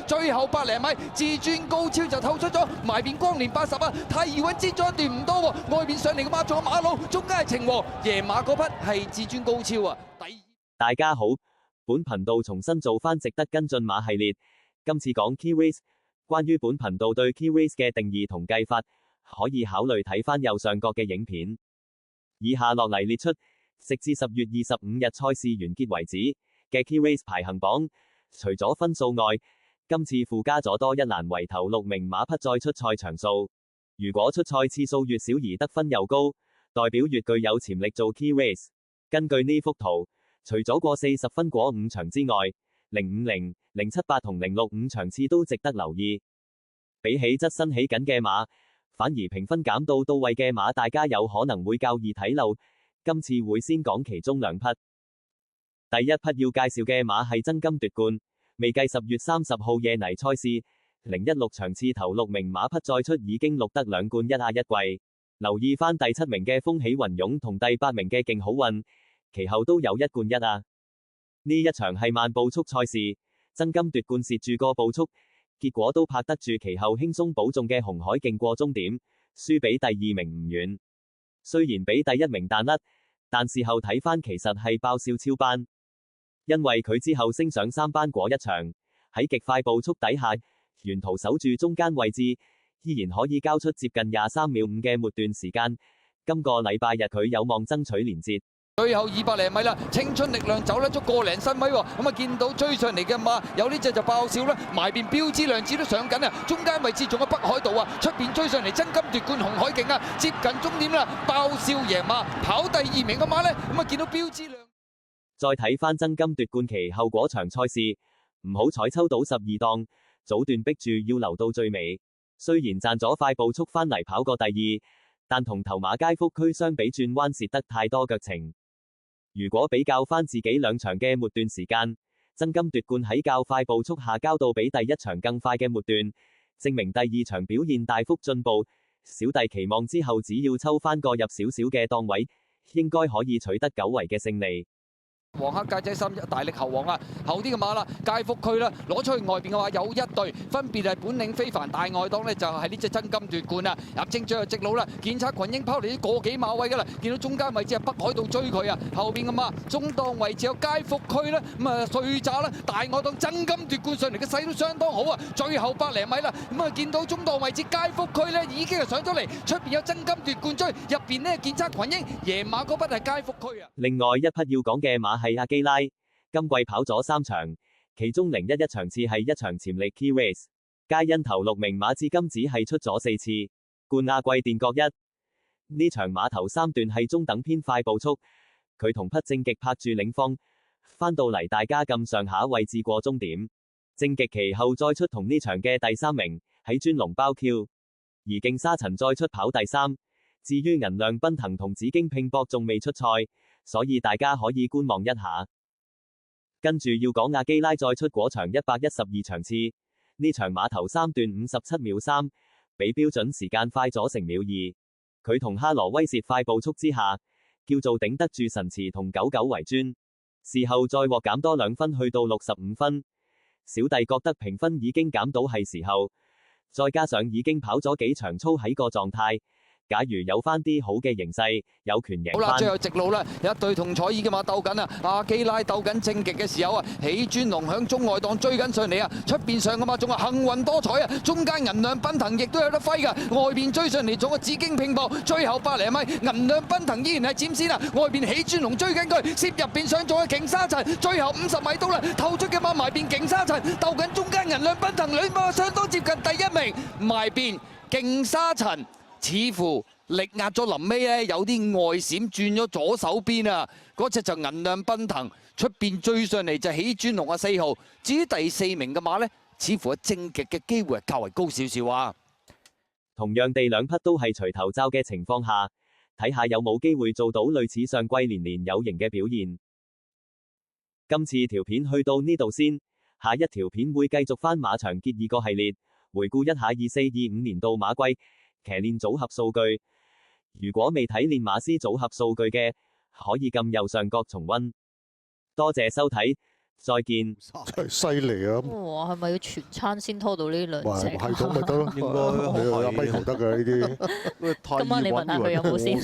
最後百零米自尊高超就透出咗埋邊光年80啊，太二穩接咗一段唔多喎，外邊上嚟嘅馬仲有馬路，中間係情和，贏馬嗰匹係自尊高超啊。大家好，本頻道重新做翻值得跟進馬系列，今次講 Key Race。關於本頻道對 Key Race 嘅定義同計法，可以考慮睇翻右上角嘅影片。以下落嚟列出，直至10月25日賽事完結為止嘅 Key Race 排行榜。除咗分數外，今次附加咗多一欄為頭6名馬匹再出賽場數。如果出賽次數越少而得分又高，代表越具有潛力做 Key Race。根據呢幅圖，除咗過40分嗰5場之外，050、078同065場次都值得留意。比起側身起緊嘅馬，反而評分減到位嘅馬，大家有可能會較易睇漏。今次會先講其中2匹。第一匹要介紹嘅馬係爭金奪冠，未計10月30號夜泥賽事，016場次頭6名馬匹再出已經錄得2冠1季。留意翻第7名嘅風起雲湧同第8名嘅勁好運，其後都有1冠1。呢一場係慢步速賽事，爭金奪冠蝕住個步速，結果都拍得住，其後輕鬆保中嘅紅海勁過終點，輸俾第2名唔遠。雖然比第1名彈甩，但事後睇翻其實係爆笑超班，因為佢之後升上3班嗰一場，喺極快步速底下，沿途守住中間位置，依然可以交出接近23秒5嘅末段時間。今個禮拜日佢有望爭取連捷。最後200零米啦，青春力量走甩咗個零身米喎，咁啊見到追上嚟嘅馬有呢隻就爆笑啦，埋邊標誌亮子都上緊啊，中間位置仲有北海道啊，出邊追上嚟爭金奪冠紅海勁啊，接近終點啦，爆笑贏馬跑第2名嘅馬呢，咁啊見到標誌亮。再睇翻爭金奪冠期後嗰場賽事，唔好彩抽到12檔，早段逼住要留到最尾，雖然賺咗快步速翻嚟跑過第2，但同頭馬街福區相比轉彎蝕得太多腳程。如果比較翻自己2場嘅末段時間，爭金奪冠喺較快步速下交到比第1場更快嘅末段，證明第2場表現大幅進步。小弟期望之後只要抽翻個入少少嘅檔位，應該可以取得久違嘅勝利。黃黑界仔3大力猴王啊，後啲嘅馬啦，街福區啦，攞出去外邊嘅話有1對，分別係本領非凡大外檔呢就係呢隻爭金奪冠啊，入正最後直路啦，檢測群英拋嚟啲個幾馬位噶啦，見到中間位置係北海道追佢啊，後邊嘅馬中檔位置有街福區啦，咁啊碎渣啦，大外檔爭金奪冠上嚟嘅勢都相當好啊，最後100零米啦，咁啊見到中檔位置街福區呢已經係上咗嚟，出邊有爭金奪冠追，入邊呢檢測群英贏馬嗰筆係街福區啊。另外一匹要講嘅馬係阿基拉，今季跑咗3場，其中011場次係1場潛力 Key Race， 皆因頭6名馬至今只係出咗4次，冠亞季殿各1。呢場馬頭3段係中等偏快步速，佢同匹正極拍住領放，翻到嚟大家咁上下位置過終點，正極其後再出同呢場嘅第3名喺專龍包 Q， 而勁沙塵再出跑第3。至於銀亮奔騰同紫荊拼搏仲未出賽，所以大家可以觀望一下。跟住要講阿基拉再出嗰場112場次，呢場馬頭3段57秒3，比標準時間快咗成秒2。佢同哈羅威蝕快步速之下，叫做頂得住神馳同99為尊。事後再獲減多2分去到65分，小弟覺得評分已經減到係時候，再加上已經跑咗幾場操喺個狀態。假如有翻啲好嘅形勢，有權贏。好啦，最後直路啦，一對同彩衣嘅馬鬥緊啊！阿基拉鬥緊正極嘅時候啊，喜尊龍響中外檔追緊上嚟啊！出邊上嘅馬仲係幸運多彩啊！中間銀亮奔騰亦都有得揮噶，外邊追上嚟仲有紫荊拼搏，最後100零米銀亮奔騰依然係佔先啊！外邊喜尊龍追緊佢，攝入邊上仲係勁沙塵，最後50米到啦，透出嘅馬埋邊勁沙塵鬥緊中間銀亮奔騰，兩馬相當接近第1名，埋邊勁沙塵。似乎力壓咗臨尾咧，有啲外閃轉咗左手邊啊！嗰隻就銀亮奔騰，出邊追上嚟就喜尊龍啊4號。至於第4名嘅馬呢，似乎係正極嘅機會係較為高少少啊。同樣地，2匹都係除頭罩嘅情況下，睇下有冇機會做到類似上季年年有型嘅表現。今次條片去到呢度先，下一條片會繼續翻馬場結2個系列，回顧一下24-25年度馬季騎練組合數據，如果未睇練馬師組合數據嘅，可以撳右上角重溫。多謝收睇，再見。真係犀利啊！哇，係咪要全餐先拖到呢兩哇，隻？系統咪得咯，應該係啊，阿 Michael 得㗎呢啲。今晚你問下佢有冇先。